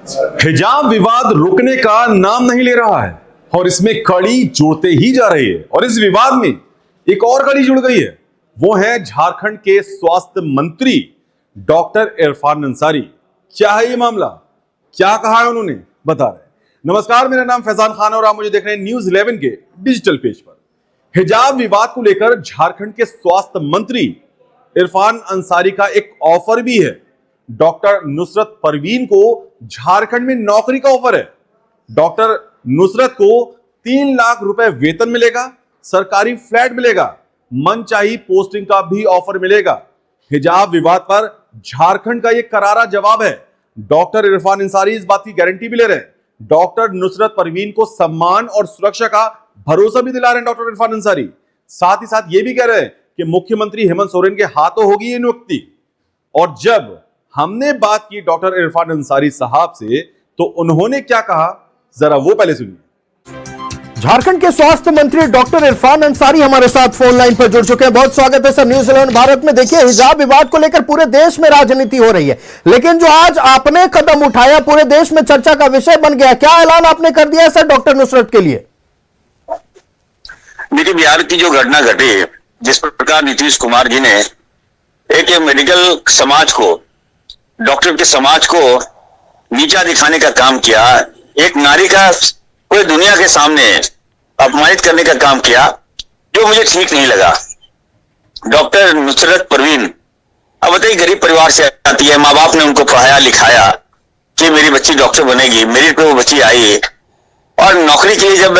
हिजाब विवाद रुकने का नाम नहीं ले रहा है और इसमें कड़ी जोड़ते ही जा रही है। और इस विवाद में एक और कड़ी जुड़ गई है, वो है झारखंड के स्वास्थ्य मंत्री डॉक्टर इरफान अंसारी। क्या है ये मामला, क्या कहा है उन्होंने, बता रहे हैं। नमस्कार, मेरा नाम फैजान खान और आप मुझे देख रहे हैं न्यूज़ 11 के डिजिटल पेज पर। हिजाब विवाद को लेकर झारखंड के स्वास्थ्य मंत्री इरफान अंसारी का एक ऑफर भी है। डॉक्टर नुसरत परवीन को झारखंड में नौकरी का ऑफर है। डॉक्टर नुसरत को 3 लाख रुपए वेतन मिलेगा, सरकारी फ्लैट मिलेगा, मनचाही पोस्टिंग का भी ऑफर मिलेगा। हिजाब विवाद पर झारखंड का यह करारा जवाब है। डॉक्टर इरफान अंसारी इस बात की गारंटी भी ले रहे हैं। डॉक्टर नुसरत परवीन को सम्मान और सुरक्षा का भरोसा भी दिला रहे हैं डॉक्टर इरफान अंसारी। साथ ही साथ यह भी कह रहे हैं कि मुख्यमंत्री हेमंत सोरेन के हाथों होगी ये नियुक्ति। और जब हमने बात की डॉक्टर इरफान अंसारी साहब से तो उन्होंने क्या कहा, जरा वो पहले सुनिए। झारखंड के स्वास्थ्य मंत्री डॉक्टर इरफान अंसारी हमारे साथ फोन लाइन पर जुड़ चुके हैं। बहुत स्वागत है सर न्यूज़ 11 भारत में। देखिए, हिजाब विवाद को लेकर पूरे देश में राजनीति हो रही है, लेकिन जो आज आपने कदम उठाया पूरे देश में चर्चा का विषय बन गया। क्या ऐलान आपने कर दिया है सर डॉक्टर नुसरत के लिए? देखिए, बिहार की जो घटना घटी, जिस प्रकार नीतीश कुमार जी ने एक मेडिकल समाज को, डॉक्टर के समाज को नीचा दिखाने का काम किया, एक नारी का पूरी दुनिया के सामने अपमानित करने का काम किया, जो मुझे ठीक नहीं लगा। डॉक्टर नुसरत परवीन, अब बताइए, गरीब परिवार से आती है, माँ बाप ने उनको पढ़ाया लिखाया कि मेरी बच्ची डॉक्टर बनेगी, मेरिट पे वो बच्ची आई और नौकरी के लिए जब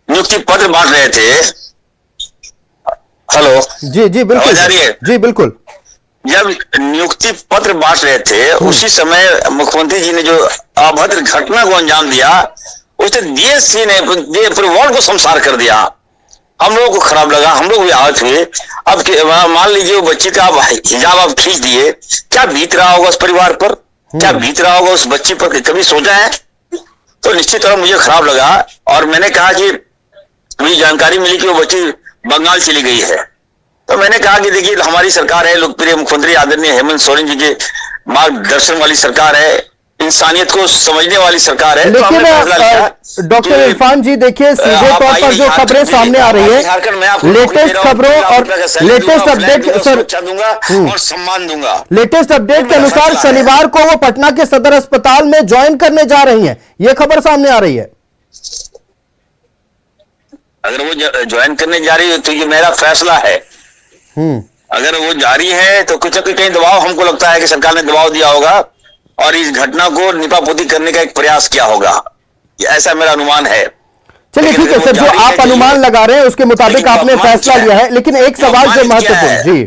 नियुक्ति पत्र बांट रहे थे। हेलो जी जी बिल्कुल, जी बिल्कुल। जब नियुक्ति पत्र बांट रहे थे, उसी समय मुख्यमंत्री जी ने जो अभद्र घटना को अंजाम दिया, उसने डीएससी ने पूरे वार्ड को शमशान कर दिया। हम लोगों को खराब लगा, हम लोग भी आहत हुए। अब मान लीजिए वो बच्ची का हिजाब आप खींच दिए, क्या बीत रहा होगा उस परिवार पर, क्या बीत रहा होगा उस बच्ची पर, कभी सोचा है? तो निश्चित तौर मुझे खराब लगा और मैंने कहा कि मुझे जानकारी मिली कि वो बच्ची बंगाल चली गई है। तो मैंने कहा कि देखिए, हमारी सरकार है, लोकप्रिय मुख्यमंत्री आदरणीय हेमंत सोरेन जी के मार्गदर्शन वाली सरकार है, इंसानियत को समझने वाली सरकार है। लेकिन डॉक्टर इरफान जी, देखिए, सीधे तौर पर जो खबरें सामने आ रही है, लेटेस्ट खबरों और लेटेस्ट अपडेट सर दूंगा और सम्मान दूंगा। लेटेस्ट अपडेट के अनुसार शनिवार को वो पटना के सदर अस्पताल में ज्वाइन करने जा रही हैं, ये खबर सामने आ रही है। अगर वो ज्वाइन करने जा रही है तो ये मेरा फैसला है। अगर वो जारी है तो कुछ न कुछ कहीं दबाव, हमको लगता है कि सरकार ने दबाव दिया होगा और इस घटना को निपापोती करने का एक प्रयास किया होगा, ऐसा मेरा अनुमान है। चलिए ठीक है सर, जो आप अनुमान लगा रहे हैं उसके मुताबिक आपने फैसला लिया है, लेकिन एक सवाल जो महत्वपूर्ण, जी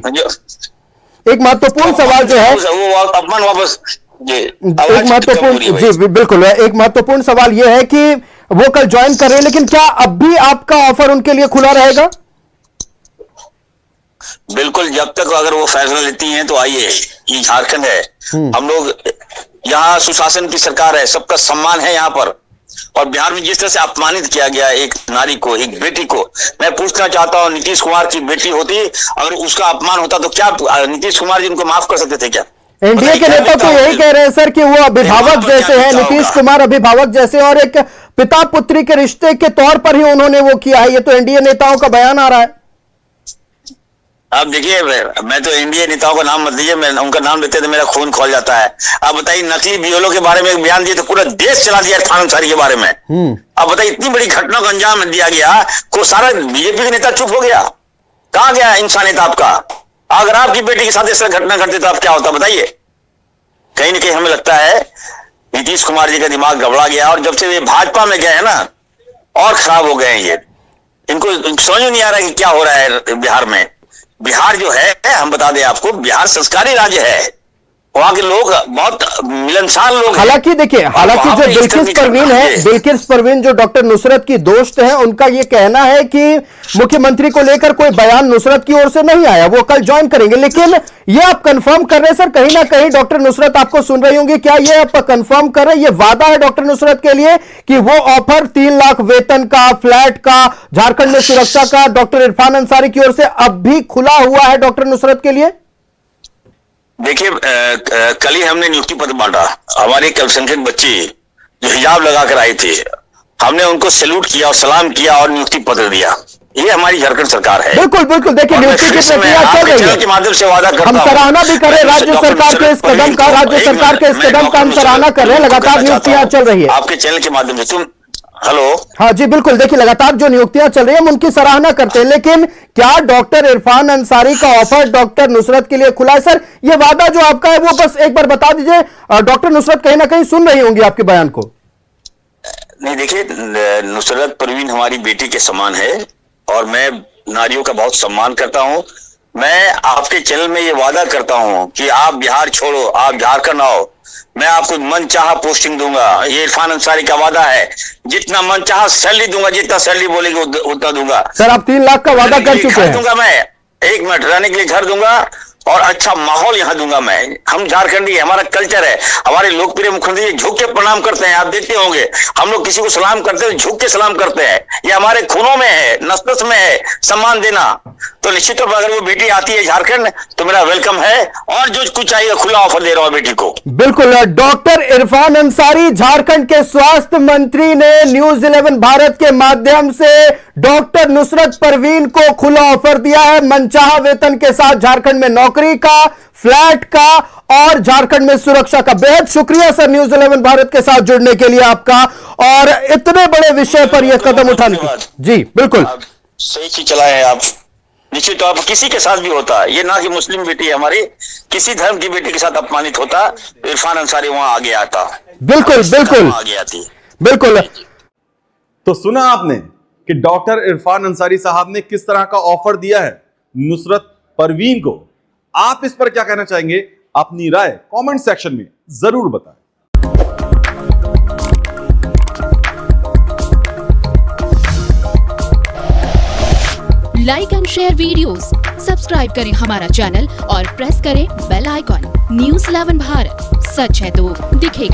एक महत्वपूर्ण सवाल जो है, वो अपमान वापस, एक महत्वपूर्ण, जी बिल्कुल, एक महत्वपूर्ण सवाल यह है कि वो कल ज्वाइन कर रहे हैं, लेकिन क्या अब भी आपका ऑफर उनके लिए खुला रहेगा? बिल्कुल, जब तक अगर वो फैसला लेती हैं तो आइए, ये झारखंड है, हम लोग यहाँ सुशासन की सरकार है, सबका सम्मान है यहाँ पर। और बिहार में जिस तरह से अपमानित किया गया एक नारी को, एक बेटी को, मैं पूछना चाहता हूँ, नीतीश कुमार की बेटी होती, अगर उसका अपमान होता तो क्या नीतीश कुमार जी उनको माफ कर सकते थे क्या? एनडीए के नेता तो यही कह रहे हैं सर कि वो अभिभावक जैसे हैं, नीतीश कुमार अभिभावक जैसे, और एक पिता पुत्री के रिश्ते के तौर पर ही उन्होंने वो किया है। ये तो एनडीए नेताओं का बयान आ रहा है। आप देखिए, मैं तो एनडीए नेताओं का नाम मत लीजिए, मैं उनका नाम लेते तो मेरा खून खौल जाता है। आप बताइए, नकली बीएलओ के बारे में एक बयान दिए तो पूरा देश चला दिया इरफान अंसारी के बारे में। आप बताइए, इतनी बड़ी घटना को अंजाम दिया गया को सारा बीजेपी के नेता चुप हो गया। कहां गया इंसानियत आपका? अगर आपकी बेटी के साथ ऐसा घटना घटती तो आप क्या होता बताइए? कहीं ना कहीं हमें लगता है नीतीश कुमार जी का दिमाग गड़बड़ा गया, और जब से ये भाजपा में गए हैं ना, और खराब हो गए हैं ये। इनको समझ नहीं आ रहा है कि क्या हो रहा है बिहार में। बिहार जो है, हम बता दें आपको, बिहार संस्कारी राज्य है, वहां के लोग बहुत मिलनसार लोग। हालांकि देखिए, हालांकि जो बिल्किस परवीन है, बिल्किस परवीन जो डॉक्टर नुसरत की दोस्त है, उनका ये कहना है कि मुख्यमंत्री को लेकर कोई बयान नुसरत की ओर से नहीं आया, वो कल ज्वाइन करेंगे। लेकिन ये आप कंफर्म कर रहे हैं सर, कहीं ना कहीं डॉक्टर नुसरत आपको सुन रही होंगी, क्या ये आप कंफर्म कर रहे हैं, ये वादा है डॉक्टर नुसरत के लिए कि वो ऑफर 3 लाख वेतन का, फ्लैट का, झारखंड में सुरक्षा का डॉक्टर इरफान अंसारी की ओर से अब भी खुला हुआ है डॉक्टर नुसरत के लिए? देखिए कल ही हमने नियुक्ति पत्र बांटा। हमारे एक अल्पसंख्यक बच्चे जो हिजाब लगा कर आए थे, हमने उनको सैल्यूट किया और सलाम किया और नियुक्ति पत्र दिया। ये हमारी झारखंड सरकार है। बिल्कुल बिल्कुल, देखिए नियुक्ति की प्रक्रिया चल रही है, के माध्यम से वादा करता हम सराहना भी कर रहे हैं राज्य सरकार के इस कदम का, राज्य सरकार के इस कदम का हम सराहना कर रहे हैं। लगातार नियुक्तियां चल रही है आपके चैनल के माध्यम से। हेलो, हाँ जी बिल्कुल, देखिए लगातार जो नियुक्तियां चल रही है हम उनकी सराहना करते हैं, लेकिन क्या डॉक्टर इरफान अंसारी का ऑफर डॉक्टर नुसरत के लिए खुला है? सर ये वादा जो आपका है वो बस एक बार बता दीजिए, डॉक्टर नुसरत कहीं ना कहीं सुन रही होंगी आपके बयान को। नहीं देखिए, नुसरत परवीन हमारी बेटी के समान है और मैं नारियों का बहुत सम्मान करता हूं। मैं आपके चैनल में ये वादा करता हूं कि आप बिहार छोड़ो, आप झारखंड आओ, मैं आपको मन चाहा पोस्टिंग दूंगा। ये इरफान अंसारी का वादा है, जितना मन चाहा सैलरी दूंगा, जितना सैलरी बोलेंगे उतना दूंगा। सर आप 3 लाख का वादा कर चुके हैं। दूंगा मैं, 1 मिनट, रहने के लिए घर दूंगा और अच्छा माहौल यहाँ दूंगा मैं। हम झारखंडी, हमारा कल्चर है। हमारे लोकप्रिय मुख्यमंत्री झुक के प्रणाम करते हैं, आप देखते होंगे। हम लोग किसी को सलाम करते हैं झुक के सलाम करते हैं, ये हमारे खूनों में है, नस में है सम्मान देना। तो निश्चित तौर पर अगर वो बेटी आती है झारखंड तो मेरा वेलकम है और जो कुछ चाहिए खुला ऑफर दे रहा हूं बेटी को। बिल्कुल, डॉक्टर इरफान अंसारी झारखंड के स्वास्थ्य मंत्री ने न्यूज 11 भारत के माध्यम से डॉक्टर नुसरत परवीन को खुला ऑफर दिया है, मनचाहा वेतन के साथ झारखंड में नौकरी का, फ्लैट का और झारखंड में सुरक्षा का। बेहद शुक्रिया सर न्यूज 11 भारत के साथ जुड़ने के लिए आपका और इतने बड़े विषय पर यह कदम उठाने की। जी बिल्कुल, सही चीज चलाए हैं आप। निश्चित तौर पर किसी के साथ भी होता है, ये ना कि मुस्लिम बेटी हमारी, किसी धर्म की बेटी के साथ अपमानित होता तो इरफान अंसारी वहां आगे आता। बिल्कुल बिल्कुल आगे आती बिल्कुल। तो सुना आपने कि डॉक्टर इरफान अंसारी साहब ने किस तरह का ऑफर दिया है नुसरत परवीन को। आप इस पर क्या कहना चाहेंगे? अपनी राय कमेंट सेक्शन में जरूर बताएं। Like and share videos, subscribe करें हमारा चैनल और प्रेस करें बेल आइकॉन। न्यूज़ 11 भारत, सच है तो दिखेगा।